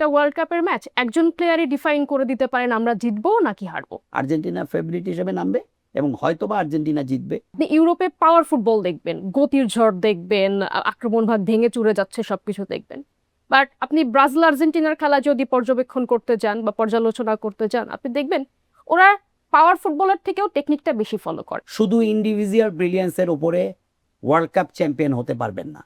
একটা ওয়ার্ল্ড কাপের ম্যাচ একজন প্লেয়ারই ডিফাইন করে দিতে পারেন আমরা জিতবো নাকি হারবো। আর্জেন্টিনা ফেভারিট হিসেবে নামবে এবং হয়তোবা আর্জেন্টিনা জিতবে। আপনি ইউরোপে পাওয়ার ফুটবল দেখবেন, গতির ঝড় দেখবেন, আক্রমণ ভাগ ভেঙে চুরে যাচ্ছে সবকিছু দেখবেন। বাট আপনি ব্রাজিল আর্জেন্টিনার খেলা যদি পর্যবেক্ষণ করতে যান বা পর্যালোচনা করতে যান, আপনি দেখবেন ওরা পাওয়ার ফুটবলের থেকেও টেকনিকটা বেশি ফলো করে। শুধু ইন্ডিভিজুয়াল ব্রিলিয়েন্সের উপরে ওয়ার্ল্ড কাপ চ্যাম্পিয়ন হতে পারবেন না।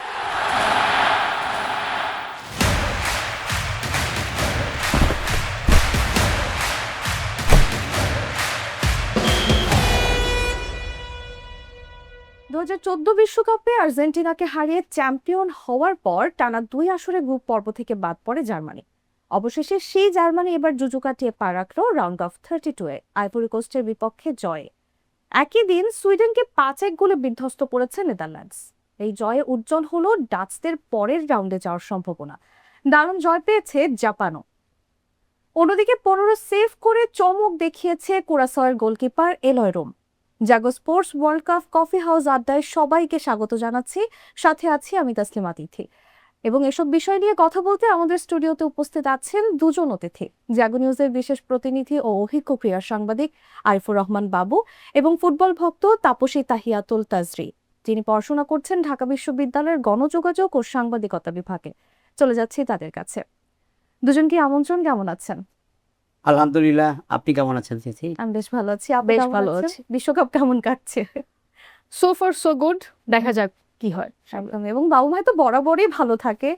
বিশ্বকাপে আর্জেন্টিনাকে হারিয়ে চ্যাম্পিয়ন হওয়ার পর টানা 2 আসরে গ্রুপ পর্ব থেকে বাদ পড়ে জার্মানি। অবশেষে সেই জার্মানি এবার জুজু কাটিয়ে পা রাখল রাউন্ড অফ 32-এ আইভরি কোস্টের বিপক্ষে জয়ে। একই দিন সুইডেনকে 5-1 গোলে বিধ্বস্ত করেছে নেদারল্যান্ডস। এই জয়ে উজ্জ্বল হলো ডাচদের পরের রাউন্ডে যাওয়ার সম্ভাবনা। দারুণ জয় পেয়েছে জাপানও। অন্যদিকে 15 সেভ করে চমক দেখিয়েছে কুরাসাওয়ের goalkeeper Eloy Room. Jago sports world cup coffee house আড্ডায় সবাইকে স্বাগত জানাচ্ছি। সাথে আছি আমি তাসলিমা তিথি এবং এসব বিষয় নিয়ে কথা বলতে আমাদের স্টুডিওতে উপস্থিত আছেন দুজন অতিথি, জাগো নিউজের বিশেষ প্রতিনিধি ও অভিজ্ঞ ক্রীড়া সাংবাদিক আরিফুর রহমান বাবু এবং ফুটবল ভক্ত তাপসী তাহিয়াতুল তাজরি, যিনি পড়াশোনা করছেন ঢাকা বিশ্ববিদ্যালয়ের গণযোগাযোগ ও সাংবাদিকতা বিভাগে। চলে যাচ্ছি তাদের কাছে। দুজনকে আমন্ত্রণ, কেমন আছেন? আলহামদুলিল্লাহ, আপনি কেমন আছেন চিঠি? আমি বেশ ভালো আছি। আপনি বেশ কেমন ভালো আছেন? আছি। বিশ্বকাপ কেমন কাটছে? সো ফার সো গুড, দেখা যাক কি হয়। একদম। এবং বাবু ভাই তো বরাবরই ভালো থাকে।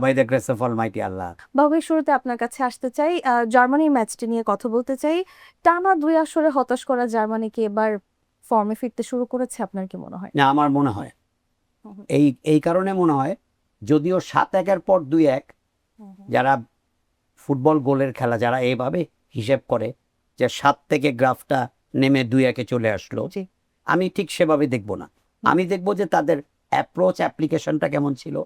By the grace of almighty Allah. Babu ভাই, শুরুতে আপনার কাছে আসতে চাই, জার্মানির ম্যাচটি নিয়ে কথা বলতে চাই। টানা 2 আসরে হতাশ করা জার্মানিকে এবার ফর্মে ফিরতে শুরু করেছে, আপনার কি মনে হয়? না, আমার মনে হয় এই কারণে মনে হয়, যদিও 7-1-এর পর 2-1, যারা ফুটবল গোলের খেলা যারা এইভাবে হিসেব করে যে 7 থেকে গ্রাফটা নেমে 2-1-এ চলে আসলো, জি। আমি ঠিক সেভাবে দেখব না। আমি দেখব যে তাদের অ্যাপ্রোচ অ্যাপ্লিকেশনটা কেমন ছিল,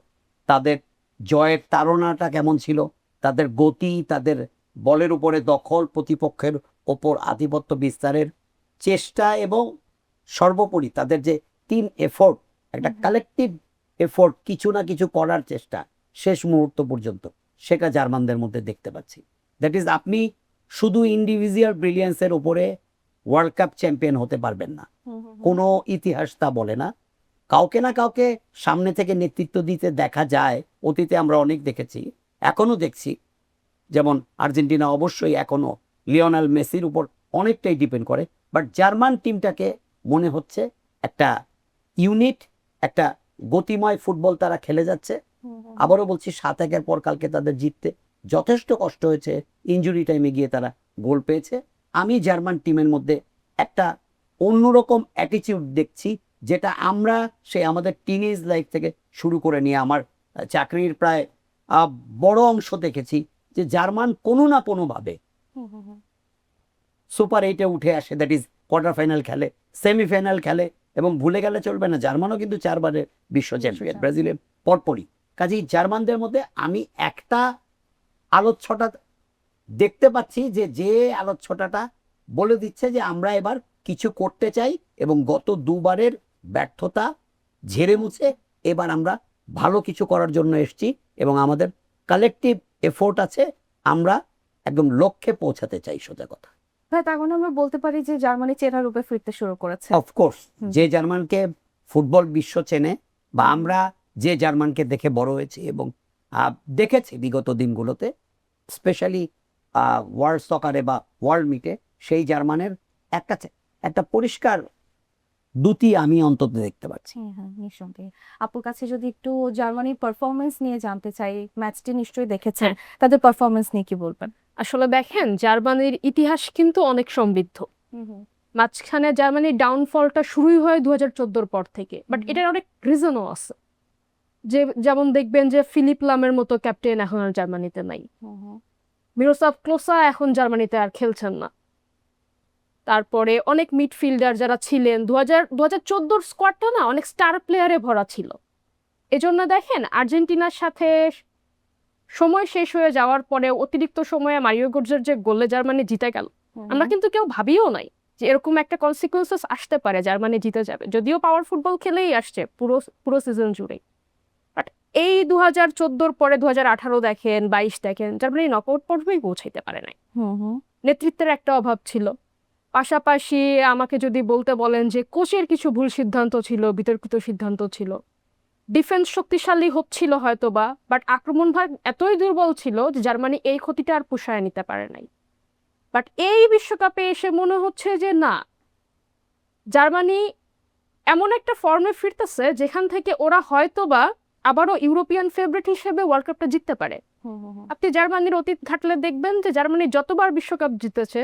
তাদের জয়ের তাড়নাটা কেমন ছিল, তাদের গতি, তাদের বলের উপরে দখল, প্রতিপক্ষের ওপর আধিপত্য বিস্তারের চেষ্টা এবং সর্বোপরি তাদের যে টিম এফোর্ট, একটা কালেকটিভ এফোর্ট, কিছু না কিছু করার চেষ্টা শেষ মুহূর্ত পর্যন্ত, সেটা জার্মানদের মধ্যে দেখতে পাচ্ছি। দ্যাট ইজ, আপনি শুধু ইন্ডিভিজুয়াল ব্রিলিয়েন্সের উপরে ওয়ার্ল্ড কাপ চ্যাম্পিয়ন হতে পারবেন না। কোনো ইতিহাস তা বলে না। কাউকে না কাউকে সামনে থেকে নেতৃত্ব দিতে দেখা যায়, অতীতে আমরা অনেক দেখেছি, এখনো দেখছি। যেমন আর্জেন্টিনা অবশ্যই এখনো লিওনেল মেসির উপর অনেকটাই ডিপেন্ড করে, বাট জার্মান টিমটাকে মনে হচ্ছে একটা ইউনিট, একটা গতিময় ফুটবল তারা খেলে যাচ্ছে। আবারও বলছি, 7-1-এর পর কালকে তাদের জিততে যথেষ্ট কষ্ট হয়েছে, ইনজুরি টাইমে গিয়ে তারা গোল পেয়েছে। আমি জার্মান টিমের মধ্যে একটা অন্যরকম অ্যাটিটিউড দেখছি, যেটা আমরা আমাদের টিনেজ লাইফ থেকে শুরু করে নিয়ে আমার চাকরির প্রায় বড় অংশ দেখেছি যে জার্মান কোনো না কোনোভাবে সুপার 8-এ উঠে আসে, দ্যাট ইজ কোয়ার্টার ফাইনাল খেলে, সেমিফাইনাল খেলে, এবং ভুলে গেলে চলবে না জার্মানও কিন্তু 4 বারের বিশ্ব চ্যাম্পিয়ন, ব্রাজিলের পরপরই। কাজেই জার্মানদের মধ্যে আমি একটা আলোচ্ছটা দেখতে পাচ্ছি, যে আলোচ্ছটাটা বলে দিচ্ছে যে আমরা এবার কিছু করতে চাই এবং গত 2 বারের ব্যর্থতা ঝেড়ে মুছে এবার আমরা ভালো কিছু করার জন্য এসেছি এবং আমাদের কালেকটিভ এফোর্ট আছে, আমরা একদম লক্ষ্যে পৌঁছাতে চাই, সোজা কথা। ভাই, তার মানে আমরা বলতে পারি যে জার্মানি চেনা রূপে ফিরতে শুরু করেছে। অফকোর্স, যে জার্মানকে ফুটবল বিশ্ব চেনে, বা আমরা যে জার্মানকে দেখে বড় হয়েছি এবং দেখেছি বিগত দিনগুলোতে, স্পেশালি ওয়ার্ল্ড সকারে বা ওয়ার্ল্ড মিটে, সেই জার্মানের একটা পরিষ্কার দুটি আমি অন্তত দেখতে পাচ্ছি। হ্যাঁ, নিঃসন্দেহে। আপুর কাছে যদি একটু জার্মানির পারফরমেন্স নিয়ে জানতে চাই, ম্যাচটি নিশ্চয়ই দেখেছেন, তাদের পারফরমেন্স নিয়ে কি বলবেন? আসলে দেখেন, জার্মানির ইতিহাস কিন্তু অনেক সমৃদ্ধ। মাঝখানে জার্মানির ডাউনফলটা শুরুই হয় 2014 পর থেকে, বাট এটার অনেক রিজনও আছে। যেমন দেখবেন যে ফিলিপ লামের মতো ক্যাপ্টেন এখন আর জার্মানিতে নাই, মিরোস্লাভ ক্লোসা এখন জার্মানিতে আর খেলছেন না। তারপরে অনেক মিডফিল্ডার যারা ছিলেন 2014 স্কোয়াডটা না অনেক স্টার প্লেয়ারে ভরা ছিল। এজন্য দেখেন আর্জেন্টিনার সাথে সময় শেষ হয়ে যাওয়ার পরে অতিরিক্ত সময়ে মারিও গোটজের যে গোলে জার্মানি জিতে গেল, আমরা কিন্তু কেউ ভাবিও নাই যে এরকম একটা কনসিকুয়েন্সেস আসতে পারে, জার্মানি জিতে যাবে। যদিও পাওয়ার ফুটবল খেলেই আসছে পুরো সিজন জুড়েই, বাট এই 2014 পরে 2018 দেখেন 22 দেখেন জার্মানি নকআউট পর্বেই পৌঁছাইতে পারে নাই। নেতৃত্বের একটা অভাব ছিল। পাশাপাশি আমাকে যদি বলতে বলেন যে কোচের কিছু ভুল সিদ্ধান্ত ছিল, বিতর্কিত সিদ্ধান্ত ছিল, ডিফেন্স শক্তিশালী হচ্ছিল হয়তোবা, বাট আক্রমণ ভাগ এতই দুর্বল ছিল যে জার্মানি এই ক্ষতিটা আর পুষায় নিতে পারে নাই। বাট এই বিশ্বকাপে এসে মনে হচ্ছে যে না, জার্মানি এমন একটা ফর্মে ফিরতেছে যেখান থেকে ওরা হয়তোবা আবারও ইউরোপিয়ান ফেভারিট হিসেবে ওয়ার্ল্ড কাপটা জিততে পারে। আপনি জার্মানির অতীত ঘাটলে দেখবেন যে জার্মানি যতবার বিশ্বকাপ জিতেছে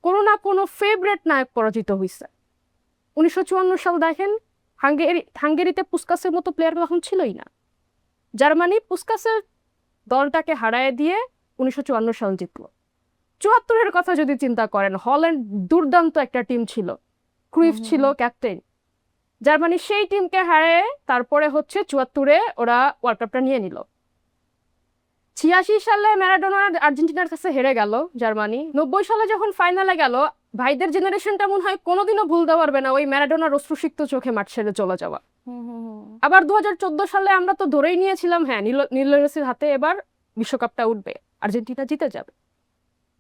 কোনো না কোনো ফেভারিট নায়ক পরাজিত হয়েছে। 1954 সাল দেখেন, হাঙ্গেরিতে পুস্কাসের মতো প্লেয়ার তখন ছিলই না। জার্মানি পুস্কাসের দলটাকে হারায় দিয়ে 1954 সাল জিতল। 74-এর কথা যদি চিন্তা করেন, হল্যান্ড দুর্দান্ত একটা টিম ছিল, ক্রুইফ ছিল ক্যাপ্টেন। জার্মানি সেই টিমকে হারিয়ে তারপরে হচ্ছে 74-এ ওরা ওয়ার্ল্ড কাপটা নিয়ে নিল। 86 সালে ম্যারাডোনা আর্জেন্টিনার কাছে হেরে গেল জার্মানি। 90 সালে যখন ফাইনালে গেল, ভাইদের জেনারেশনটা মনে হয় কোনোদিনও ভুলতে পারবে না ওই ম্যারাডোনার অশ্রুসিক্ত চোখে মাঠ ছেড়ে চলে যাওয়া। আবার 2014 সালে আমরা তো ধরেই নিয়েছিলাম হ্যাঁ লিওনেল মেসির হাতে এবার বিশ্বকাপটা উঠবে, আর্জেন্টিনা জিতে যাবে।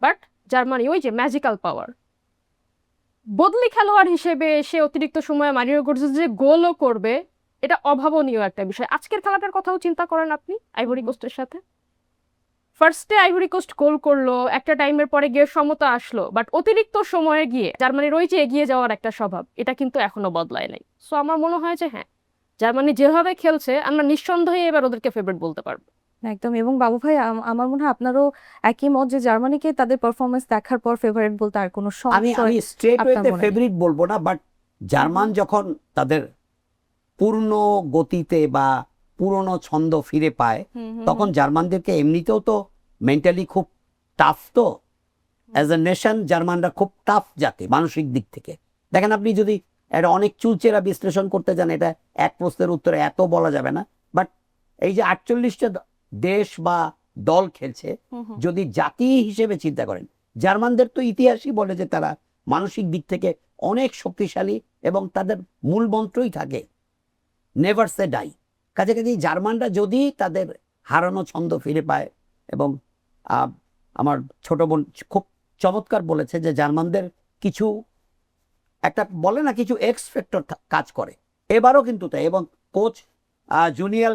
বাট জার্মানি ওই যে ম্যাজিক্যাল পাওয়ার, বদলি খেলোয়াড় হিসেবে এসে অতিরিক্ত সময়ে মারিও গোটজে যে গোলও করবে, এটা অভাবনীয় একটা বিষয়। আজকের খেলাটার কথাও চিন্তা করেন আপনি, আইভরি কোস্টের সাথে ফার্স্টে আইভরি কোস্ট গোল করলো, একটা টাইমের পরে গিয়ে সমতা আসলো, বাট অতিরিক্ত সময়ে গিয়ে জার্মানির ওই যে এগিয়ে যাওয়ার একটা স্বভাব, এটা কিন্তু এখনো বদলায় নাই। সো আমার মনে হয় যে হ্যাঁ, জার্মানি যেভাবে খেলছে আমরা নিঃসন্দেহে এবার ওদেরকে ফেভারিট বলতে পারবো। একদম। এবং বাবু ভাই, আমার মনে হয় আপনারও একই মত যে জার্মানিকে তাদের পারফরমেন্স দেখার পর ফেভারিট বলতে আর কোনো আমি সংশয় স্ট্রেট আপনার ওয়েতে মনে নেই? ফেভারিট বলবো না, বাট জার্মান যখন তাদের পূর্ণ গতিতে বা পুরনো ছন্দ ফিরে পায়, তখন জার্মানদেরকে এমনিতেও তো মেন্টালি খুব টাফ, তো অ্যাজ এ নেশন জার্মানরা খুব টাফ জাতি মানসিক দিক থেকে। দেখেন আপনি যদি এটা অনেক চুলচেরা বিশ্লেষণ করতে যান, এটা এক প্রশ্নের উত্তরে এত বলা যাবে না, বাট এই যে 48টা দেশ বা দল খেলছে, যদি জাতি হিসেবে চিন্তা করেন, জার্মানদের তো ইতিহাসই বলে যে তারা মানসিক দিক থেকে অনেক শক্তিশালী এবং তাদের মূল মন্ত্রই থাকে নেভার সে ডাই। কাছাকাছি জার্মানরা যদি তাদের হারানো ছন্দ ফিরে পায়, এবং আমার ছোট বোন খুব চমৎকার বলেছে যে জার্মানদের কিছু একটা বলে না, কিছু এক্স ফ্যাক্টর কাজ করে, এবারও কিন্তু তাই। এবং কোচ জুনিয়র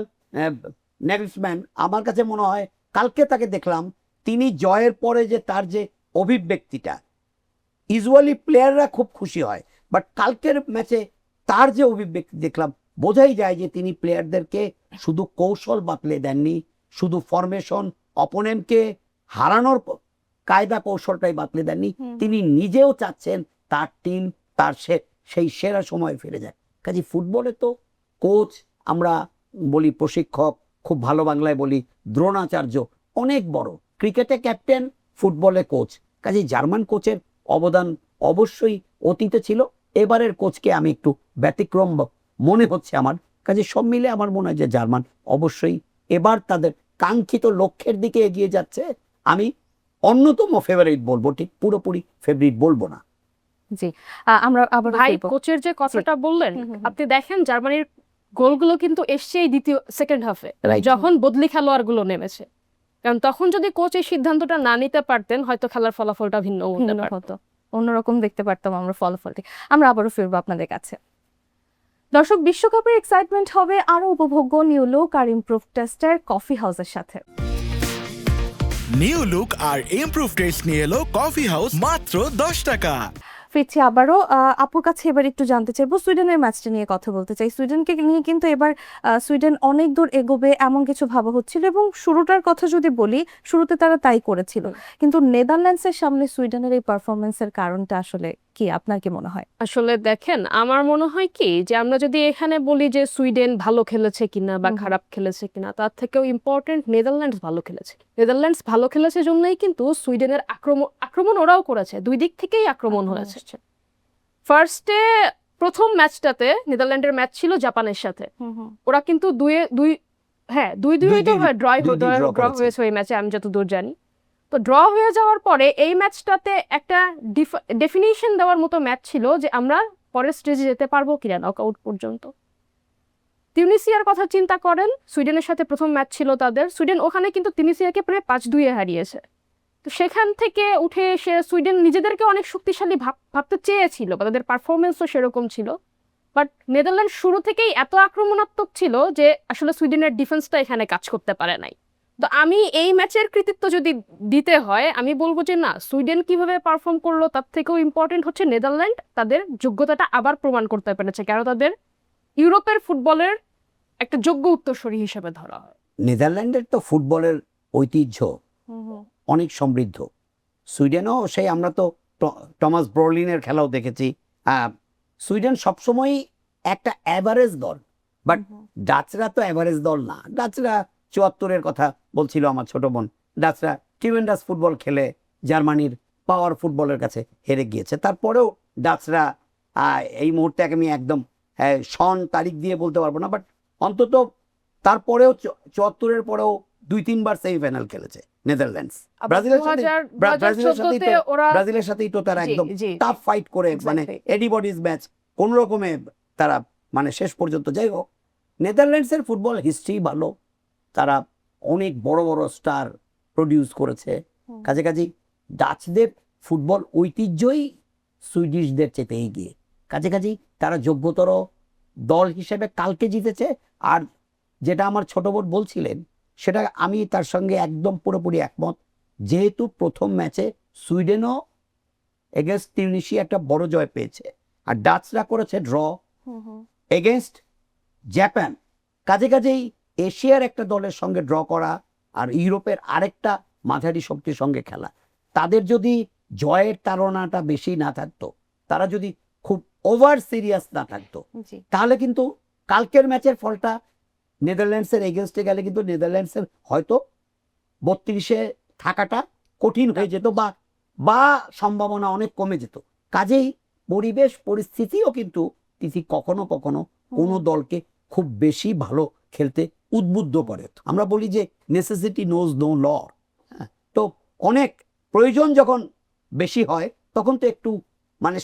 নেগলসম্যান, আমার কাছে মনে হয় কালকে তাকে দেখলাম, তিনি জয়ের পরে যে তার যে অভিব্যক্তিটা, ইউজুয়ালি প্লেয়াররা খুব খুশি হয়, বাট কালকের ম্যাচে তার যে অভিব্যক্তি দেখলাম, বোঝাই যায় যে তিনি প্লেয়ারদেরকে শুধু কৌশল বাতলে দেননি, শুধু ফরমেশন অপোনেন্টকে হারানোর কায়দা কৌশলটাই বাতলে দেননি, তিনি নিজেও চাচ্ছেন তার টিম তার সেই সেরা সময় ফিরে যায়। কাজে ফুটবলে তো কোচ, আমরা বলি প্রশিক্ষক, খুব ভালো বাংলায় বলি দ্রোণাচার্য, অনেক বড়। ক্রিকেটে ক্যাপ্টেন, ফুটবলে কোচ। কাজে জার্মান কোচের অবদান অবশ্যই অতীতে ছিল, এবারের কোচকে আমি একটু ব্যতিক্রম মনে হচ্ছে আমার কাজে। সব মিলে আমার মনে হয় যে জার্মান অবশ্যই এবার তাদের কাঙ্ক্ষিত লক্ষ্যের দিকে এগিয়ে যাচ্ছে। আমি অন্যতম ফেভারিট বলবো, ঠিক পুরোপুরি ফেভারিট বলবো না। জি, আমরা আবার ভাই কোচের যে কথাটা বললেন, আপনি দেখেন জার্মানির গোলগুলো কিন্তু এসছে এই সেকেন্ড হাফে, যখন বদলি খেলোয়াড়গুলো নেমেছে। কারণ তখন যদি কোচ এই সিদ্ধান্তটা না নিতে পারতেন, হয়তো খেলার ফলাফলটা ভিন্ন হতো, অন্যরকম দেখতে পারতাম আমরা ফলাফলটি। আমরা আবারও ফিরবো আপনাদের কাছে। দর্শক, বিশ্বকাপের এক্সাইটমেন্ট হবে আরো উপভোগ্য নিউ লুক আর ইমপ্রুভ টেস্টের কফি হাউসের সাথে। নিউ লুক আর ইমপ্রুভ টেস্ট নিয়ে এলো কফি হাউস মাত্র 10 টাকা। ফিরছি আবারও। আপুর কাছে এবার একটু জানতে চাইবো, সুইডেনের ম্যাচটা নিয়ে কথা বলতে চাই। সুইডেনকে নিয়ে কিন্তু এবার সুইডেন অনেক দূর এগোবে এমন কিছু ভাবা হচ্ছিল, এবং শুরুটার কথা যদি বলি, শুরুতে তারা তাই করেছিল, কিন্তু নেদারল্যান্ডসের সামনে সুইডেনের এই পারফরমেন্সের কারণটা আসলে কি, আপনার কি মনে হয়? আসলে দেখেন, আমার মনে হয় কি যে আমরা যদি এখানে বলি যে সুইডেন ভালো খেলেছে কিনা বা খারাপ খেলেছে কিনা, তার থেকেও ইম্পর্টেন্ট নেদারল্যান্ডস ভালো খেলেছে। নেদারল্যান্ডস ভালো খেলেছে জন্যই কিন্তু সুইডেনের আক্রমণ ওরাও করেছে, দুই দিক থেকেই আক্রমণ হয়েছে। ফার্স্টে প্রথম ম্যাচটাতে নেদারল্যান্ডের ম্যাচ ছিল জাপানের সাথে, ওরা কিন্তু ড্র হয়েছে ওই ম্যাচে, আমি যতদূর জানি। তো ড্র হয়ে যাওয়ার পরে এই ম্যাচটাতে একটা ডেফিনিশন দেওয়ার মতো ম্যাচ ছিল যে আমরা পরের স্টেজে যেতে পারবো কিনা, নকআউট পর্যন্ত। তিউনিসিয়ার কথা চিন্তা করেন, সুইডেনের সাথে প্রথম ম্যাচ ছিল তাদের, সুইডেন ওখানে কিন্তু তিউনিসিয়াকে প্রায় 5-2 হারিয়েছে। তো সেখান থেকে উঠে এসে সুইডেন নিজেদেরকে অনেক শক্তিশালী ভাবতে চেয়েছিল, বা তাদের পারফরমেন্সও সেরকম ছিল। বাট নেদারল্যান্ড শুরু থেকেই এত আক্রমণাত্মক ছিল যে আসলে সুইডেনের ডিফেন্সটা এখানে কাজ করতে পারে নাই। তো আমি এই ম্যাচের কৃতিত্ব যদি দিতে হয়, আমি বলবো যে না, সুইডেন কিভাবে পারফর্ম করলো তার থেকেও ইম্পর্টেন্ট হচ্ছে নেদারল্যান্ড তাদের যোগ্যতাটা আবার প্রমাণ করতে পেরেছে, কেন তাদের ইউরোপের ফুটবলের একটা যোগ্য উত্তরসূরি হিসেবে ধরা হয়। নেদারল্যান্ডের তো ফুটবলের ঐতিহ্য অনেক সমৃদ্ধ। সুইডেনও সেই, আমরা তো টমাস ব্রলিনের খেলাও দেখেছি। সুইডেন সবসময়ই একটা অ্যাভারেজ দল, বাট ডাচরা তো অ্যাভারেজ দল না। ডাচরা 74-এর কথা বলছিল আমার ছোট বোন, ডাচরা ট্রিমেন্ডাস ফুটবল খেলে জার্মানির পাওয়ার ফুটবলের কাছে হেরে গিয়েছে। তারপরেও ডাচরা এই মুহূর্তে আমি একদম সন তারিখ দিয়ে বলতে পারবো না, বাট অন্তত তারপরেও 74-এর পরেও 2-3 বার সেমিফাইনাল খেলেছে নেদারল্যান্ডস। ব্রাজিলের সাথেই তো তারা একদম টাফ ফাইট করে, মানে এনিবডিজ ম্যাচ কোন রকমে তারা মানে শেষ পর্যন্ত। যাই হোক, নেদারল্যান্ডসের ফুটবল হিস্ট্রি ভালো, তারা অনেক বড় বড় স্টার প্রডিউস করেছে। কাছাকাছি ডাচদের ফুটবল ঐতিহ্যই সুইডিশদের চেয়ে এগিয়ে। কাছাকাছি তারা যোগ্যতর দল হিসেবে কালকে জিতেছে। আর যেটা আমার ছোট বোন বলছিলেন, সেটা আমি তার সঙ্গে একদম পুরোপুরি একমত। যেহেতু প্রথম ম্যাচে সুইডেনও এগেনস্ট তিউনিসিয়া একটা বড় জয় পেয়েছে, আর ডাচরা করেছে ড্র এগেনস্ট জাপান। কাছাকাছি এশিয়ার একটা দলের সঙ্গে ড্র করা আর ইউরোপের আরেকটা মাঝারি শক্তির সঙ্গে খেলা, তাদের যদি জয়ের তাড়নাটা বেশি না থাকতো, তারা যদি খুব ওভার সিরিয়াস না থাকতো, তাহলে কিন্তু কালকের ম্যাচের ফলটা নেদারল্যান্ডসের এগেনস্টে গেলে কিন্তু নেদারল্যান্ডসের হয়তো 32-এ থাকাটা কঠিন হয়ে যেত, বা সম্ভাবনা অনেক কমে যেত। কাজেই পরিবেশ পরিস্থিতিও কিন্তু কখনো কখনো কোনো দলকে খুব বেশি ভালো খেলতে উদ্বুদ্ধ করে। আমরা বলি যে নেসেসিটি নোজ নো ল। তো অনেক প্রয়োজন যখন বেশি হয়, তখন তো একটু মানে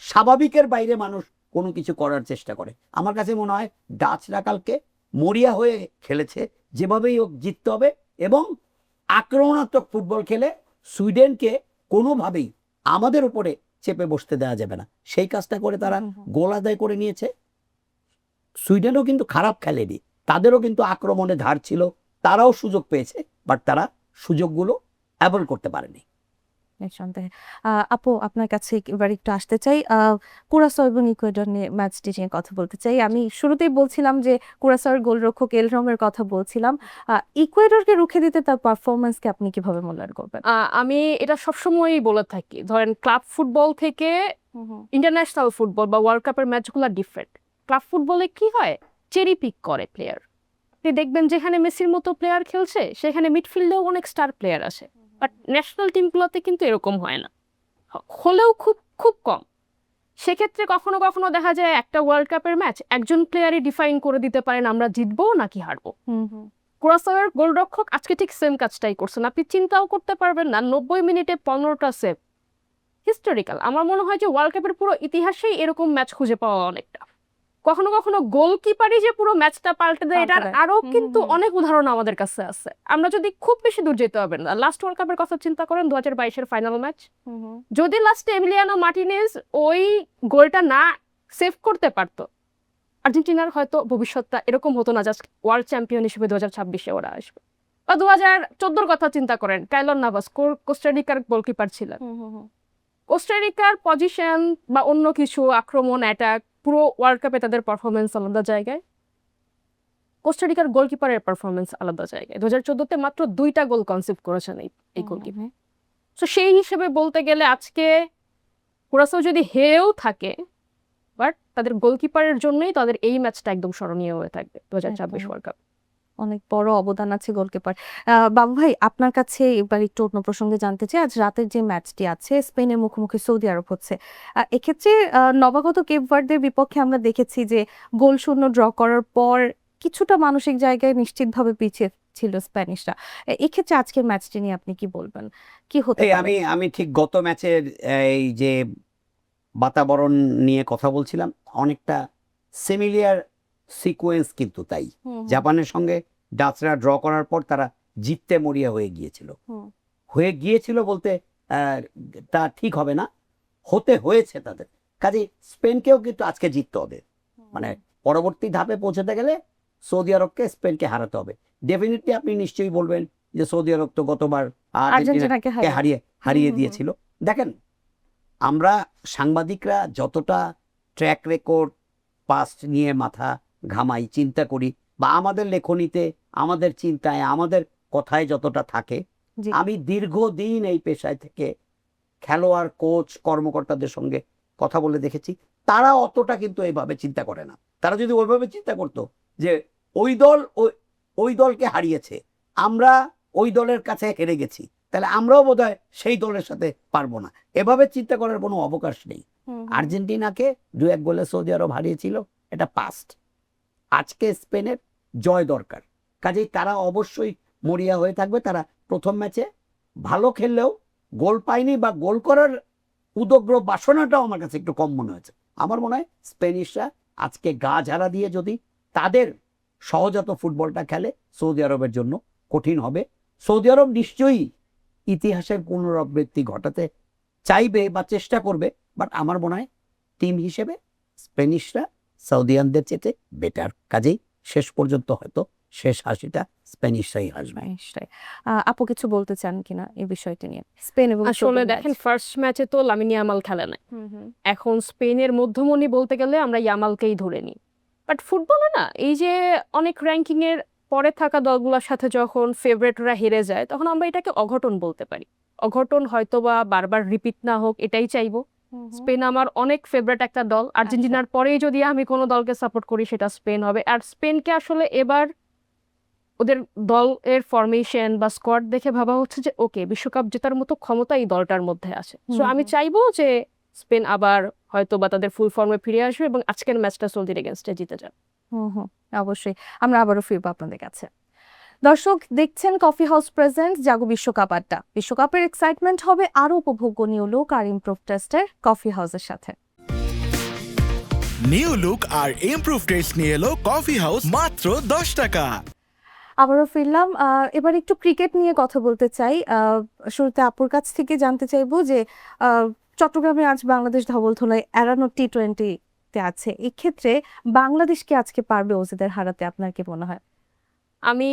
স্বাভাবিকের বাইরে মানুষ কোনো কিছু করার চেষ্টা করে। আমার কাছে মনে হয় ডাচরা কালকে মরিয়া হয়ে খেলেছে, যেভাবেই হোক জিততে হবে, এবং আক্রমণাত্মক ফুটবল খেলে সুইডেনকে কোনোভাবেই আমাদের উপরে চেপে বসতে দেওয়া যাবে না, সেই কাজটা করে তারা গোল আদায় করে নিয়েছে। সুইডেনও কিন্তু খারাপ খেলেনি, তাদেরও কিন্তু আক্রমণে ধার ছিল, তারাও সুযোগ পেয়েছে, বাট তারা সুযোগগুলো অ্যাভয়েড করতে পারেনি। নিঃসন্দেহে। আপু, আপনার কাছে এবার একটু আসতে চাই, কুরাসাও এবং ইকুয়েডর নিয়ে ম্যাচটি নিয়ে কথা বলতে চাই। আমি শুরুতেই বলছিলাম যে কুরাসাওয়ের গোলরক্ষক এলরমের কথা বলছিলাম। ইকুয়েডরকে রুখে দিতে তার পারফরমেন্সকে আপনি কিভাবে মূল্যায়ন করবেন? আমি এটা সবসময়ই বলে থাকি, ধরেন ক্লাব ফুটবল থেকে ইন্টারন্যাশনাল ফুটবল বা ওয়ার্ল্ড কাপের ম্যাচগুলো ডিফারেন্ট। ক্লাব ফুটবলে কি হয়, চেরি পিক করে প্লেয়ার। আপনি দেখবেন যেখানে মেসির মতো প্লেয়ার খেলছে, সেখানে মিডফিল্ডেও অনেক স্টার প্লেয়ার আসে, বাট ন্যাশনাল টিমগুলোতে কিন্তু এরকম হয় না, হলেও খুব খুব কম। সেক্ষেত্রে কখনো কখনো দেখা যায় একটা ওয়ার্ল্ড কাপের ম্যাচ একজন প্লেয়ারই ডিফাইন করে দিতে পারেন আমরা জিতবো নাকি হারবো। কুরাসাওয়ের গোলরক্ষক আজকে ঠিক সেম কাজটাই করছেন। আপনি চিন্তাও করতে পারবেন না, 90 মিনিটে 15টা সেভ, হিস্টোরিক্যাল। আমার মনে হয় যে ওয়ার্ল্ড কাপের পুরো ইতিহাসেই এরকম ম্যাচ খুঁজে পাওয়া অনেকটা। কখনো কখনো গোলকিপারই যে পুরো ম্যাচটা পাল্টে দেয়, এটার আরো কিন্তু অনেক উদাহরণ আমাদের কাছে আছে। আমরা যদি খুব বেশি দূর যেতে হবে না, লাস্ট ওয়ার্ল্ড কাপের কথা চিন্তা করেন, 2022-এর ফাইনাল ম্যাচ, যদি লাস্টে এমিলিয়ানো মার্টিনেজ ওই গোলটা না সেভ করতে পারতো, আর্জেন্টিনার হয়তো ভবিষ্যৎটা এরকম হতো না, জাস্ট ওয়ার্ল্ড চ্যাম্পিয়ন হিসেবে 2026-এ ওরা আসবে। বা 2014-র কথা চিন্তা করেন, কাইলর নাভাস কোস্টারিকার গোলকিপার ছিলেন। কোস্টারিকার পজিশন বা অন্য কিছু, আক্রমণ, অ্যাটাক, পুরো ওয়ার্ল্ড কাপে তাদের পারফরমেন্স আলাদা জায়গায়, কোস্টারিকার গোলকিপারের পারফরমেন্স আলাদা জায়গায়। 2014-তে মাত্র 2টা গোল কনসিভ করেছেন এই গোলকিপার। তো সেই হিসেবে বলতে গেলে আজকে কুরাসাও যদি হেয়েও থাকে, বাট তাদের গোলকিপারের জন্যই তাদের এই ম্যাচটা একদম স্মরণীয় হয়ে থাকবে 2026 ওয়ার্ল্ড কাপ। অনেক বড় অবদান আছে গোলকিপার। বাবু ভাই, আপনার কাছে এবার একটু অন্য প্রসঙ্গে জানতে চাই। আজ রাতের যে ম্যাচটি আছে, স্পেনের মুখোমুখি সৌদি আরব হচ্ছে, এক্ষেত্রে নবাগত কেপ ভার্দের বিপক্ষে আমরা দেখেছি যে গোল শূন্য ড্র করার পর কিছুটা মানসিক জায়গায় নিশ্চিতভাবে পিছিয়ে ছিল স্প্যানিশরা। এক্ষেত্রে আজকের ম্যাচটি নিয়ে আপনি কি বলবেন, কি হতে পারে? আমি ঠিক গত ম্যাচের এই যে বাতাবরণ নিয়ে কথা বলছিলাম, অনেকটা সিমিলিয়ার সিকোয়েন্স কিন্তু তাই। জাপানের সঙ্গে ডাচরা ড্র করার পর তারা জিততে মরিয়া হয়ে গিয়েছিল বলতে তা ঠিক হবে না, হতে হয়েছে তাদের। কাজে স্পেনকেও কিন্তু আজকে জিততে হবে, মানে পরবর্তী ধাপে পৌঁছাতে গেলে সৌদি আরবকে স্পেনকে হারাতে হবে। ডেফিনেটলি আপনি নিশ্চয়ই বলবেন যে সৌদি আরব তো গতবার আর্জেন্টিনাকে হারিয়ে দিয়েছিল। দেখেন, আমরা সাংবাদিকরা যতটা ট্র্যাক রেকর্ড পাস্ট নিয়ে মাথা ঘামাই, চিন্তা করি, বা আমাদের লেখনীতে, আমাদের চিন্তায়, আমাদের কথায় যতটা থাকে, আমি দীর্ঘদিন এই পেশায় থেকে খেলোয়াড়, কোচ, কর্মকর্তাদের সঙ্গে কথা বলে দেখেছি, তারা অতটা কিন্তু এইভাবে চিন্তা করে না। তারা যদি ওইভাবে চিন্তা করতো যে ওই দল ওই দলকে হারিয়েছে, আমরা ওই দলের কাছে হেরে গেছি, তাহলে আমরাও বোধহয় সেই দলের সাথে পারবো না, এভাবে চিন্তা করার কোনো অবকাশ নেই। আর্জেন্টিনাকে 2-1 গোলে সৌদি আরব হারিয়েছিল, এটা পাস্ট। আজকে স্পেনের জয় দরকার, কাজেই তারা অবশ্যই মরিয়া হয়ে থাকবে। তারা প্রথম ম্যাচে ভালো খেললেও গোল পায়নি, বা গোল করার উদগ্র বাসনাটাও আমার কাছে একটু কম মনে হয়েছে। আমার মনে হয় স্পেনিশরা আজকে গা ঝাড়া দিয়ে যদি তাদের সহজাত ফুটবলটা খেলে, সৌদি আরবের জন্য কঠিন হবে। সৌদি আরব নিশ্চয়ই ইতিহাসের পুনরাবৃত্তি ঘটাতে চাইবে বা চেষ্টা করবে, বাট আমার মনে হয় টিম হিসেবে স্পেনিশরা সৌদিয়ানদের চেয়ে বেটার। কাজেই শেষ পর্যন্ত হয়তো শেষ হাসিটা স্পেনিশরাই হাসবে। আপু কিছু বলতে চান কিনা এই বিষয়টি নিয়ে? স্পেন এবং আসলে দেখেন, ফার্স্ট ম্যাচে তো লামিন ইয়ামাল খেলে নাই। এখন স্পেনের মধ্যমণি বলতে গেলে আমরা ইয়ামালকেই ধরে নিই। বাট ফুটবলে না, এই যে অনেক র্যাঙ্কিং এর পরে থাকা দলগুলোর সাথে যখন ফেভারিটরা হেরে যায়, তখন আমরা এটাকে অঘটন বলতে পারি। অঘটন হয়তোবা বারবার রিপিট না হোক, এটাই চাইবো। স্পেন আমার অনেক ফেভারিট একটা দল। আর্জেন্টিনার পরেই যদি আমি কোনো দলকে সাপোর্ট করি, সেটা স্পেন হবে। আর স্পেনকে আসলে এবার ওদের দলের ফরমেশন বা স্কোয়াড দেখে ভাবা হচ্ছে যে ওকে, বিশ্বকাপ জেতার মতো ক্ষমতা এই দলটার মধ্যে আছে। সো আমি চাইবো যে স্পেন আবার হয়তো বা তাদের ফুল ফর্মে ফিরে আসবে এবং আজকের ম্যাচটা সৌদির এগেনস্টে জিতে যাবে। অবশ্যই আমরা আবারও ফিরবো আপনাদের কাছে। দর্শক দেখছেন কফি হাউস প্রেজেন্ট জাগো বিশ্বকাপ আড্ডা। বিশ্বকাপের এক্সাইটমেন্ট হবে আরো উপভোগ্য নিউ লুক আর ইমপ্রুভ টেস্টের কফি হাউসের সাথে। নিউ লুক আর ইমপ্রুভ টেস্ট নিয়ে এলো কফি হাউস মাত্র 10 টাকা। আবারও ফিরলাম। এবার একটু ক্রিকেট নিয়ে কথা বলতে চাই। শুরুতে আপুর কাছ থেকে জানতে চাইবো যে চট্টগ্রামে আজ বাংলাদেশ ধবলধোলায় এড়ানো টি-20-তে আছে, এক্ষেত্রে বাংলাদেশ কি আজকে পারবে অজিদের হারাতে? আপনার কি মনে হয়? আমি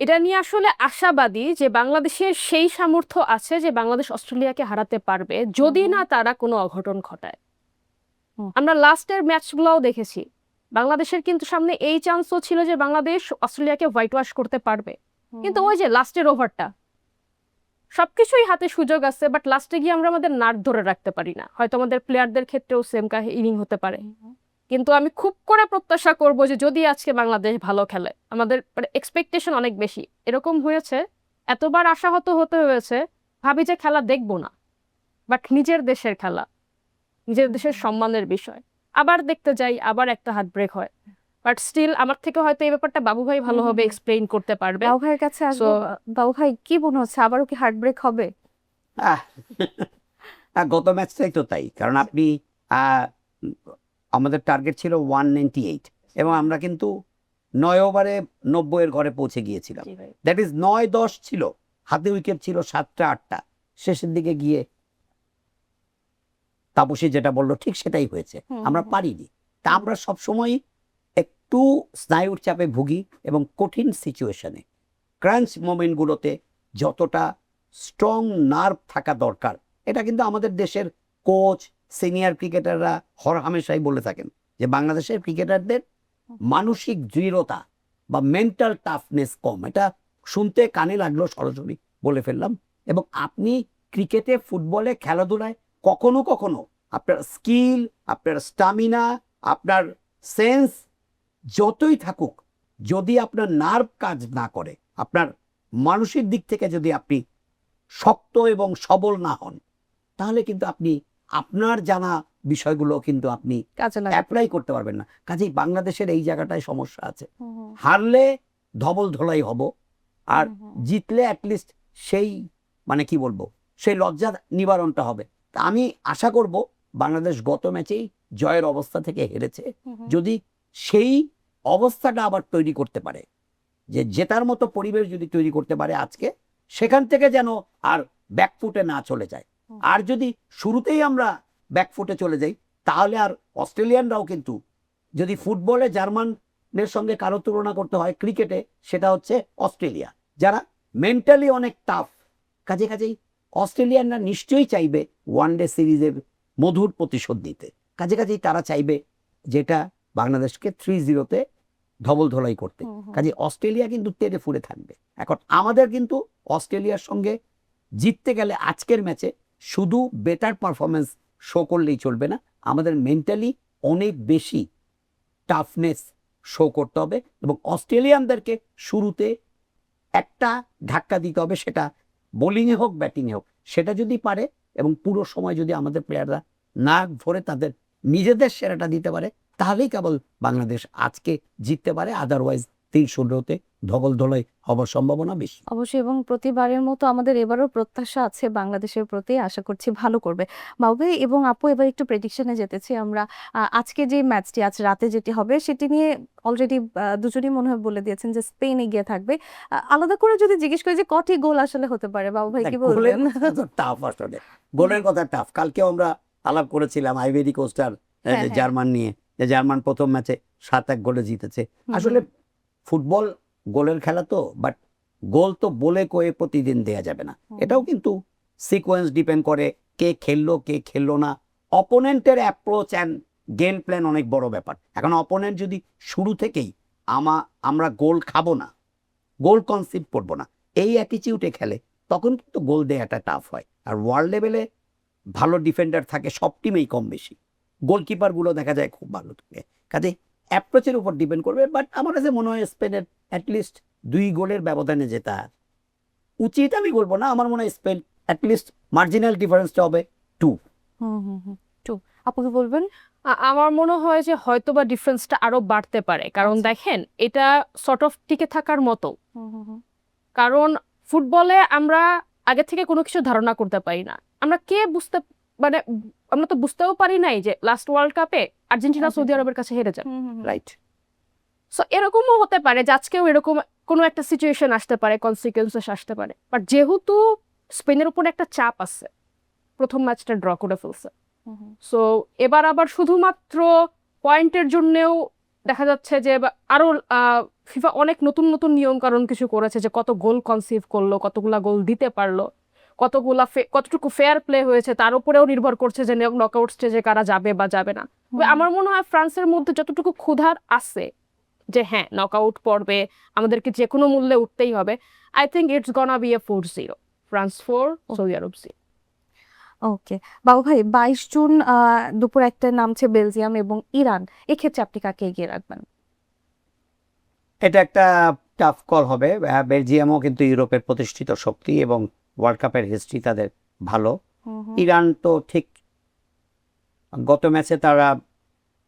এটা নিয়ে আসলে আশাবাদী যে বাংলাদেশের সেই সামর্থ্য আছে যে বাংলাদেশ অস্ট্রেলিয়াকে হারাতে পারবে, যদি না তারা কোনো অঘটন ঘটায়। আমরা লাস্টের ম্যাচগুলোও দেখেছি, বাংলাদেশের কিন্তু সামনে এই চান্সও ছিল যে বাংলাদেশ অস্ট্রেলিয়াকে হোয়াইট ওয়াশ করতে পারবে, কিন্তু ওই যে লাস্টের ওভারটা, সবকিছুই হাতে সুযোগ আছে, বাট লাস্টে গিয়ে আমরা আমাদের নাট ধরে রাখতে পারি না। হয়তো আমাদের প্লেয়ারদের ক্ষেত্রেও সেম কাহিনী হতে পারে, কিন্তু আমি খুব করে প্রত্যাশা করব যে যদি আজকে বাংলাদেশ ভালো খেলে, আমাদের এক্সপেকটেশন অনেক বেশি। এরকম হয়েছে, এতবার আশাহত হতে হয়েছে, ভাবি যে খেলা দেখবো না, বাট নিজের দেশের খেলা, নিজের দেশের সম্মানের বিষয়, আবার দেখতে যাই, আবার একটা হার্ট ব্রেক হয়। বাট স্টিল আমার থেকে হয়তো এই ব্যাপারটা বাবু ভাই ভালোভাবে এক্সপ্লেইন করতে পারবে। বাবু ভাইয়ের কাছে আসবো। বাবু ভাই, কি মনে হচ্ছে, আবারও কি হার্ট ব্রেক হবে? গত ম্যাচটাই তো তাই, কারণ আপনি আমাদের টার্গেট ছিল 198 এবং আমরা কিন্তু 9 ওভারে 90-এর ঘরে পৌঁছে গিয়েছিলাম। দ্যাট ইজ 9-10 ছিল, হাতে উইকেট ছিল 7টা-8টা। শেষের দিকে গিয়ে তাপসী যেটা বললো ঠিক সেটাই হয়েছে, আমরা পারিনি। তা আমরা সবসময় একটু স্নায়ুর চাপে ভুগি এবং কঠিন সিচুয়েশনে, ক্রাঞ্চ মোমেন্টগুলোতে যতটা স্ট্রং নার্ভ থাকা দরকার, এটা কিন্তু আমাদের দেশের কোচ, সিনিয়র ক্রিকেটাররা হরহামেশাই বলে থাকেন যে বাংলাদেশের ক্রিকেটারদের মানসিক দৃঢ়তা বা মেন্টাল টাফনেস কম। এটা শুনতে কানে লাগলো, সরাসরি বলে ফেললাম। এবং আপনি ক্রিকেটে, ফুটবলে, খেলাধুলায় কখনো কখনো আপনার স্কিল, আপনার স্টামিনা, আপনার সেন্স যতই থাকুক, যদি আপনার নার্ভ কাজ না করে, আপনার মানসিক দিক থেকে যদি আপনি শক্ত এবং সবল না হন, তাহলে কিন্তু আপনি আপনার জানা বিষয়গুলো কিন্তু আপনি অ্যাপ্লাই করতে পারবেন না। কাজেই বাংলাদেশের এই জায়গাটায় সমস্যা আছে। হারলে ধবল ধোলাই হব, আর জিতলে অ্যাটলিস্ট সেই মানে কি বলবো, সেই লজ্জা নিবারণটা হবে। তা আমি আশা করব বাংলাদেশ গত ম্যাচেই জয়ের অবস্থা থেকে হেরেছে, যদি সেই অবস্থাটা আবার তৈরি করতে পারে, যে জেতার মতো পরিবেশ যদি তৈরি করতে পারে আজকে, সেখান থেকে যেন আর ব্যাকফুটে না চলে যায়। আর যদি শুরুতেই আমরা ব্যাকফুটে চলে যাই, তাহলে আর অস্ট্রেলিয়ানরাও কিন্তু, যদি ফুটবলে জার্মানের সঙ্গে কারো তুলনা করতে হয় ক্রিকেটে, সেটা হচ্ছে অস্ট্রেলিয়া, যারা মেন্টালি অনেক টাফ। কাজেই অস্ট্রেলিয়ানরা নিশ্চয়ই চাইবে ওয়ানডে সিরিজের মধুর প্রতিশোধ নিতে। কাজেই তারা চাইবে যেটা বাংলাদেশকে 3-0-তে ধবল ধলাই করতে। কাজে অস্ট্রেলিয়া কিন্তু তেড়ে ফুড়ে থাকবে। এখন আমাদের কিন্তু অস্ট্রেলিয়ার সঙ্গে জিততে গেলে আজকের ম্যাচে শুধু বেটার পারফরমেন্স শো করলেই চলবে না, আমাদের মেন্টালি অনেক বেশি টাফনেস শো করতে হবে, এবং অস্ট্রেলিয়ানদেরকে শুরুতে একটা ধাক্কা দিতে হবে, সেটা বোলিংয়ে হোক ব্যাটিংয়ে হোক। সেটা যদি পারে এবং পুরো সময় যদি আমাদের প্লেয়াররা নাক ভরে তাদের নিজেদের সেরাটা দিতে পারে, তাহলেই কেবল বাংলাদেশ আজকে জিততে পারে। আদারওয়াইজ 3-0-তে ধবল ধলাই হবার সম্ভাবনা বেশি। অবশ্যই, এবং প্রতিবারের মতো আমাদের এবারও প্রত্যাশা আছে বাংলাদেশের প্রতি, আশা করছি ভালো করবে। বাবু ভাই এবং আপু, এবার একটু প্রেডিকশনে যেতেছি আমরা। আজকে যে ম্যাচটি, আজ রাতে যেটি হবে, সেটি নিয়ে অলরেডি দুজনই মনে হয় বলে দিয়েছেন যে স্পেন এগিয়ে থাকবে। আলাদা করে যদি জিজ্ঞেস করি যে কটি গোল আসলে হতে পারে, বাবু ভাই কি বলবেন? টাফ আসলে, গোলের কথা টাফ। কালকেও আমরা আলাপ করেছিলাম আইভরি কোস্ট আর জার্মান নিয়ে, যে জার্মান প্রথম ম্যাচে 7-1 গোলে জিতেছে। আসলে ফুটবল গোলের খেলা তো, বাট গোল তো বলে কয়ে প্রতিদিন দেয়া যাবে না। এটাও কিন্তু সিকোয়েন্স ডিপেন্ড করে, কে খেললো কে খেললো না, অপোনেন্টের অ্যাপ্রোচ অ্যান্ড গেম প্ল্যান অনেক বড় ব্যাপার। এখন অপোনেন্ট যদি শুরু থেকেই আমরা গোল খাবো না, গোল কনসিভ করবো না, এই অ্যাটিটিউডে খেলে, তখন কিন্তু গোল দেওয়াটা টাফ হয়। আর ওয়ার্ল্ড লেভেলে ভালো ডিফেন্ডার থাকে সব টিমেই কম বেশি, গোলকিপারগুলো দেখা যায় খুব ভালো থাকে। কাজে অ্যাপ্রোচের উপর ডিপেন্ড করবে। বাট আমার কাছে মনে হয় স্পেনের অ্যাটলিস্ট 2 গোলের ব্যবধানে জেতা উচিত। আমি বলবো না, আমার মনে হয় স্পেন অ্যাটলিস্ট মার্জিনাল ডিফারেন্সটা হবে 2। আপু কি বলবেন? আমার মনে হয় যে হয়তোবা ডিফারেন্সটা আরো বাড়তে পারে, কারণ দেখেন এটা সর্ট অফ টিকে থাকার মতো। কারণ ফুটবলে আমরা আগে থেকে কোনো কিছু ধারণা করতে পারি না। আমরা আমরা তো বুঝতেও পারি নাই যে লাস্ট ওয়ার্ল্ড কাপে আর্জেন্টিনা সৌদি আরবের কাছে হেরে যায়, রাইট? সো এরকমও হতে পারে যে আজকেও এরকম কোনো একটা সিচুয়েশন আসতে পারে, কনসিকুয়েন্সেস আসতে পারে। বাট যেহেতু স্পেনের উপর একটা চাপ আছে, প্রথম ম্যাচটা ড্র করে ফেলছে, সো এবার আবার শুধুমাত্র পয়েন্টের জন্যেও দেখা যাচ্ছে যে আরো ফিফা অনেক নতুন নতুন নিয়ম কারণ কিছু করেছে, যে কত গোল কনসিভ করলো, কতগুলা গোল দিতে পারলো, কতটুকু ফেয়ার প্লে হয়েছে, তার উপরেও নির্ভর করছে যে নকআউট স্টেজে কারা যাবে বা যাবে না। আমার মনে হয় ফ্রান্সের মধ্যে যতটুকু ক্ষুধার আছে যে হ্যাঁ নকআউট পর্বে আমাদেরকে যে কোনো মূল্যে উঠতেই হবে, I think it's gonna be a 4-0, France 4 Saudi আরব 0। ওকে বাবু ভাই, 22 জুন দুপুর 1টায় নামছে বেলজিয়াম এবং ইরান, এক্ষেত্রে আপনি কাকে এগিয়ে রাখবেন? এটা একটা টাফ কল হবে। বেলজিয়ামও কিন্তু ইউরোপের প্রতিষ্ঠিত শক্তি এবং ওয়ার্ল্ড কাপের হিস্ট্রি তাদের ভালো। ইরান তো ঠিক গত ম্যাচে তারা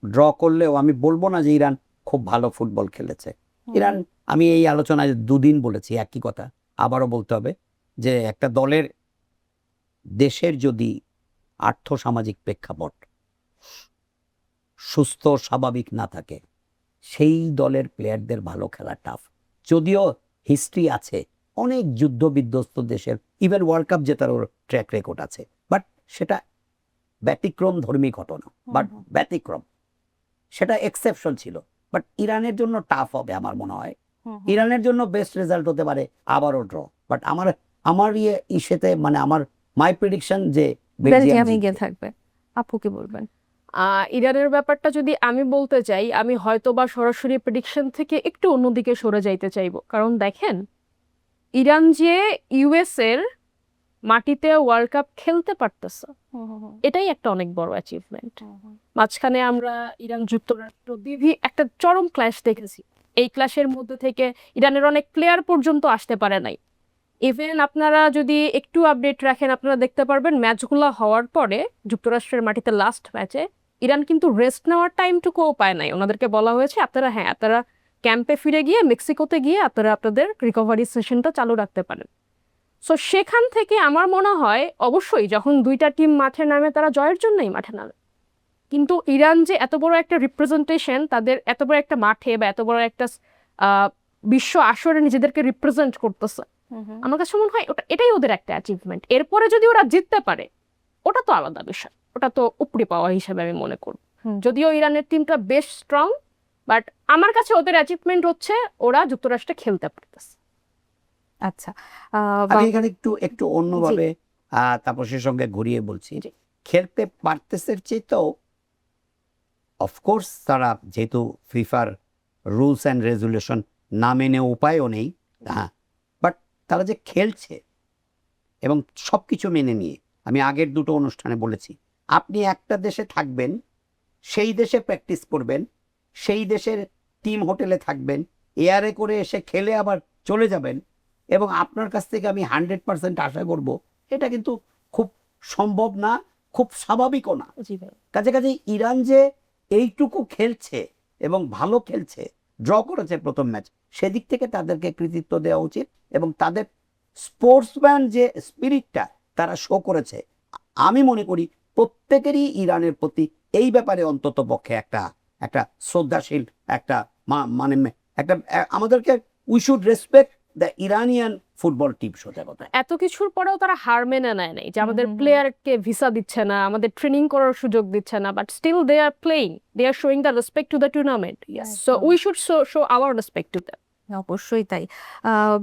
ড্র করলেও আমি বলবো না যে ইরান খুব ভালো ফুটবল খেলেছে। ইরান, আমি এই আলোচনায় 2 দিন বলেছি একই কথা, আবারও বলতে হবে যে একটা দলের, দেশের যদি আর্থসামাজিক প্রেক্ষাপট সুস্থ স্বাভাবিক না থাকে, সেই দলের প্লেয়ারদের ভালো খেলা টাফ। যদিও হিস্ট্রি আছে অনেক যুদ্ধ বিধ্বস্ত দেশের, ইভেন ওয়ার্ল্ড কাপ জেতারও ট্র্যাক রেকর্ড আছে, বাট সেটা ব্যতিক্রম ধর্মী ঘটনা, বাট ব্যতিক্রম, সেটা এক্সেপশন ছিল। বাট ইরানের জন্য টাফ হবে আমার মনে হয়। ইরানের জন্য বেস্ট রেজাল্ট হতে পারে আবারও ড্র, বাট আমার ইসেতে মানে আমার মাই প্রেডিকশন যে বেলজিয়াম এগিয়ে থাকবে। আপু কি বলবেন? ইরানের ব্যাপারটা যদি আমি বলতে চাই, আমি হয়তো বা সরাসরি প্রেডিকশন থেকে একটু অন্যদিকে সরে যাইতে চাইবো। কারণ দেখেন, ইরান যে ইউএস এর মাটিতে ওয়ার্ল্ড কাপ খেলতে পারতেছে, এটাই একটা অনেক বড় অ্যাচিভমেন্ট। মাঝখানে আমরা ইরান যুক্তরাষ্ট্র একটা চরম ক্ল্যাশ দেখেছি। এই ক্ল্যাশের মধ্যে থেকে ইরানের অনেক প্লেয়ার পর্যন্ত আসতে পারে নাই। ইভেন আপনারা যদি একটু আপডেট রাখেন, আপনারা দেখতে পারবেন ম্যাচগুলো হওয়ার পরে যুক্তরাষ্ট্রের মাটিতে লাস্ট ম্যাচে ইরান কিন্তু রেস্ট নেওয়ার টাইমটুকুও পায় নাই। ওনাদেরকে বলা হয়েছে আপনারা ক্যাম্পে ফিরে গিয়ে মেক্সিকোতে গিয়ে আপনারা আপনাদের রিকভারি সেশনটা চালু রাখতে পারেন। সো সেখান থেকে আমার মনে হয় অবশ্যই যখন 2টা টিম মাঠে নামে তারা জয়ের জন্যই মাঠে নামে, কিন্তু ইরান যে এত বড় একটা রিপ্রেজেন্টেশন, তাদের এত বড় একটা মাঠে বা এত বড় একটা বিশ্ব আসরে নিজেদেরকে রিপ্রেজেন্ট করতেছে, আমার কাছে মনে হয় এটাই ওদের একটা অ্যাচিভমেন্ট। এরপরে যদি ওরা জিততে পারে ওটা তো আলাদা বিষয়, ওটা তো উপরি পাওয়া হিসেবে আমি মনে করব। যদিও ইরানের টিমটা বেশ স্ট্রং, বাট আমার কাছে ওদের অ্যাচিভমেন্ট হচ্ছে ওরা যুক্তরাষ্ট্রে খেলতে পারতেছে। আচ্ছা, আমি এখানে একটু অন্যভাবে তাপসের সঙ্গে ঘুরিয়ে বলছি, খেলতে পারতেছে চেয়েও অফকোর্স তারা যেহেতু ফিফার রুলস অ্যান্ড রেজুলেশন না মেনে উপায়ও নেই, হ্যাঁ, বাট তারা যে খেলছে এবং সব কিছু মেনে নিয়ে, আমি আগের দুটো অনুষ্ঠানে বলেছি, আপনি একটা দেশে থাকবেন, সেই দেশে প্র্যাকটিস করবেন, সেই দেশের টিম হোটেলে থাকবেন, এয়ারে করে এসে খেলে আবার চলে যাবেন, এবং আপনার কাছ থেকে আমি 100% আশা করব, এটা কিন্তু খুব সম্ভব না, খুব স্বাভাবিকও না। জি ভাই। কাজে ইরান যে এইটুকু খেলছে এবং ভালো খেলছে, ড্র করেছে প্রথম ম্যাচ, সেদিক থেকে তাদেরকে কৃতিত্ব দেওয়া উচিত, এবং তাদের স্পোর্টসম্যান যে স্পিরিটটা তারা শো করেছে, আমি মনে করি প্রত্যেকেরই ইরানের প্রতি এই ব্যাপারে অন্তত পক্ষে একটা শ্রদ্ধাশীল একটা মানে একটা আমাদেরকে we should respect the Iranian football team. সোজা কথা, এত কিছুর পরেও তারা হার মেনে নেয় নাই যে আমাদের প্লেয়ারকে ভিসা দিচ্ছে না, আমাদের ট্রেনিং করার সুযোগ দিচ্ছে না, but still they are playing, they are showing the respect to the tournament. So we should show our respect to them. অবশ্যই তাই।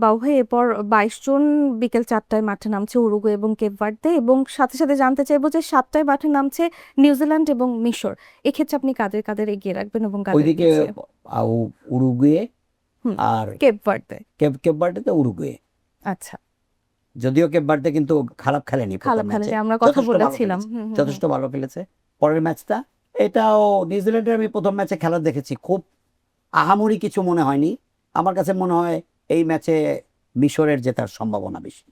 বাবু ভাই, এরপর 22 জুন বিকেল 4টায় মাঠে নামছে উরুগুয়ে এবং কেপ ভার্দে, এবং সাথে সাথে জানতে চাইবো যে 7টায় মাঠে নামছে নিউজিল্যান্ড এবং মিশর। এক্ষেত্রে আপনি কাদের এগিয়ে রাখবেন এবং ওইদিকে উরুগুয়ে আর কেপ ভার্দে? কেপ ভার্দেতে উরুগুয়ে। আচ্ছা, যদিও কেপ ভার্দে কিন্তু খারাপ খেলেনি, আমরা কথা বলেছিলাম, যথেষ্ট ভালো খেলেছে। পরের ম্যাচটা, এটাও নিউজিল্যান্ডের আমি প্রথম ম্যাচে খেলা দেখেছি, খুব আহামরি কিছু মনে হয়নি। আমার কাছে মনে হয় এই ম্যাচে মিশরের জেতার সম্ভাবনা বেশি।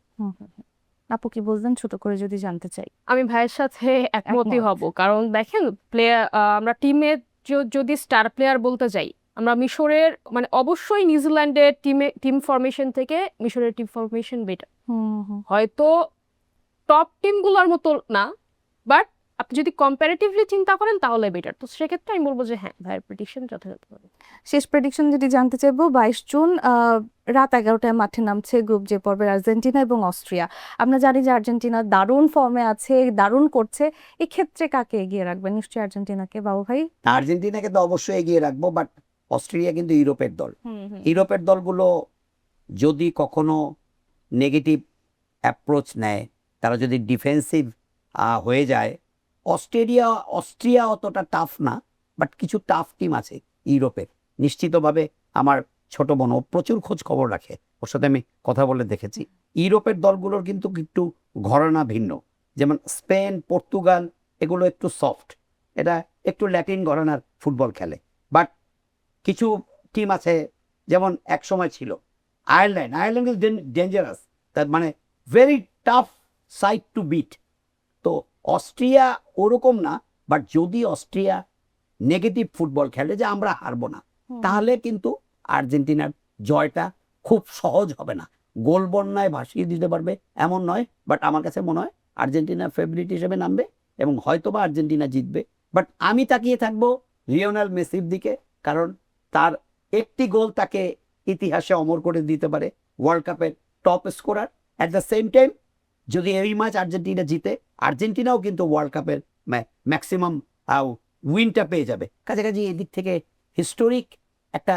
আপু কি বলবেন ছোট করে যদি জানতে চাই? আমি ভাইয়ের সাথে একমতই হব, কারণ দেখেন প্লেয়ার, আমরা টিমে যদি স্টার প্লেয়ার বলতে যাই, আমরা মিশরের মানে অবশ্যই নিউজিল্যান্ডের টিম ফরমেশন থেকে মিশরের টিম ফরমেশন বেটার। হয়তো টপ টিমগুলোর মতো না, বাট আপনি যদি কম্পারেটিভলি চিন্তা করেন তাহলে বেটার। তো সেক্ষেত্রে আমি বলবো যে হ্যাঁ, ভাইয়ের প্রেডিকশন যথাযথ। শেষ প্রেডিকশন যদি জানতে চাইবো, 22 জুন রাত 11টায় মাঠে নামছে গ্রুপ জে পর্বের আর্জেন্টিনা এবং অস্ট্রিয়া। আমরা জানি যে আর্জেন্টিনা দারুণ ফর্মে আছে, দারুণ করছে। এক্ষেত্রে কাকে এগিয়ে রাখবেন? নিশ্চয়ই আর্জেন্টিনাকে, বাবু ভাই। আর্জেন্টিনাকে তো অবশ্যই এগিয়ে রাখবো, বাট অস্ট্রেলিয়া কিন্তু ইউরোপের দল। ইউরোপের দলগুলো যদি কখনো নেগেটিভ অ্যাপ্রোচ নেয়, তারা যদি ডিফেন্সিভ হয়ে যায়, অস্ট্রিয়া অতটা টাফ না, বাট কিছু টাফ টিম আছে ইউরোপের। নিশ্চিতভাবে আমার ছোট বোন প্রচুর খোঁজ খবর রাখে, ওর সাথে আমি কথা বলে দেখেছি। ইউরোপের দলগুলোর কিন্তু একটু ঘরানা ভিন্ন, যেমন স্পেন, পর্তুগাল, এগুলো একটু সফট, এটা একটু ল্যাটিন ঘরানার ফুটবল খেলে। বাট কিছু টিম আছে, যেমন এক সময় ছিল আয়ারল্যান্ড ইজ ডেঞ্জারাস, তার মানে very tough side to beat. তো অস্ট্রিয়া ওরকম না, বাট যদি অস্ট্রিয়া নেগেটিভ ফুটবল খেলে যে আমরা হারবো না, তাহলে কিন্তু আর্জেন্টিনার জয়টা খুব সহজ হবে না। গোল বন্যায় ভাসিয়ে দিতে পারবে এমন নয়, বাট আমার কাছে মনে হয় আর্জেন্টিনা ফেভারিট হিসেবে নামবে এবং হয়তোবা আর্জেন্টিনা জিতবে। বাট আমি তাকিয়ে থাকবো লিওনেল মেসির দিকে, কারণ তার একটি গোল তাকে ইতিহাসে অমর করে দিতে পারে, ওয়ার্ল্ড কাপের top scorer. At the same time যদি এই ম্যাচ আর্জেন্টিনা জিতে, আর্জেন্টিনাও কিন্তু ওয়ার্ল্ড কাপের ম্যাক্সিমাম উইনটা পেয়ে যাবে। কাছাকাছি এদিক থেকে হিস্টোরিক একটা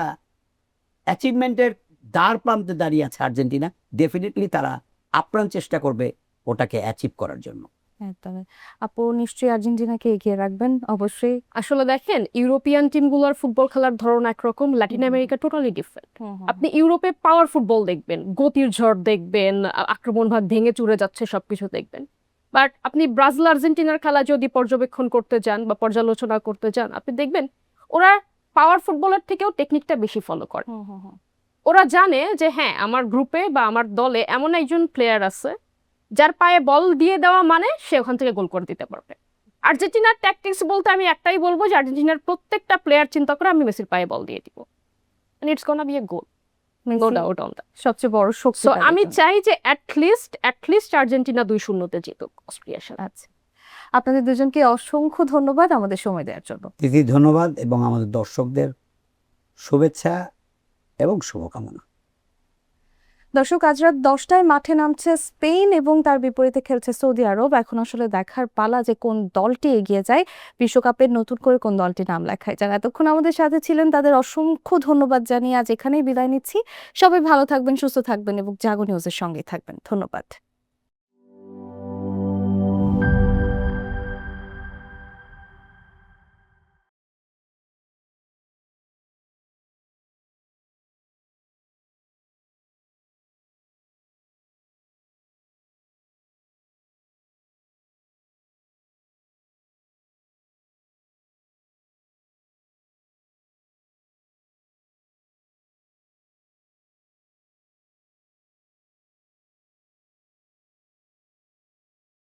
অ্যাচিভমেন্টের দ্বার প্রান্তে দাঁড়িয়ে আছে আর্জেন্টিনা। ডেফিনেটলি তারা আপ্রাণ চেষ্টা করবে ওটাকে অ্যাচিভ করার জন্য। আপু নিশ্চয়ই আর্জেন্টিনাকে এগিয়ে রাখবেন? অবশ্যই। আসলে দেখেন, ইউরোপিয়ান টিমগুলোর ফুটবল খেলার ধরন একরকম, ল্যাটিন আমেরিকা টোটালি ডিফারেন্ট। আপনি ইউরোপে পাওয়ার ফুটবল দেখবেন, গতির ঝড় দেখবেন, আক্রমণ ভাগ ভেঙে চুরে যাচ্ছে, সবকিছু দেখবেন। বাট আপনি ব্রাজিল আর্জেন্টিনার খেলা যদি পর্যবেক্ষণ করতে যান বা পর্যালোচনা করতে যান, আপনি দেখবেন ওরা পাওয়ার ফুটবলের থেকেও টেকনিকটা বেশি ফলো করে। ওরা জানে যে হ্যাঁ, আমার গ্রুপে বা আমার দলে এমন একজন প্লেয়ার আছে যার পায়ে বল দিয়ে দেওয়া মানে সে ওখান থেকে গোল করে দিতে পারবে। আর্জেন্টিনার ট্যাকটিক্স বলতে আমি একটাই বলবো যে আর্জেন্টিনার প্রত্যেকটা প্লেয়ার চিন্তা করে আমি মেসির পায়ে বল দিয়ে দিব, and it's gonna be a goal, no doubt on that. সবচেয়ে বড় শক্তি। সো আমি চাই যে অ্যাট লিস্ট আর্জেন্টিনা 2-0 জিতুক অস্ট্রিয়ার সাথে। আচ্ছা, আপনাদের দুজনকে অসংখ্য ধন্যবাদ আমাদের সময় দেওয়ার জন্য। দিদি ধন্যবাদ, এবং আমাদের দর্শকদের শুভেচ্ছা এবং শুভকামনা। দর্শক, আজ রাত 10টায় মাঠে নামছে স্পেন এবং তার বিপরীতে খেলছে সৌদি আরব। এখন আসলে দেখার পালা যে কোন দলটি এগিয়ে যায়, বিশ্বকাপের নতুন করে কোন দলটি নাম লেখায়। যারা এতক্ষণ আমাদের সাথে ছিলেন তাদের অসংখ্য ধন্যবাদ জানিয়ে আজ এখানেই বিদায় নিচ্ছি। সবাই ভালো থাকবেন, সুস্থ থাকবেন এবং জাগো নিউজের সঙ্গেই থাকবেন। ধন্যবাদ।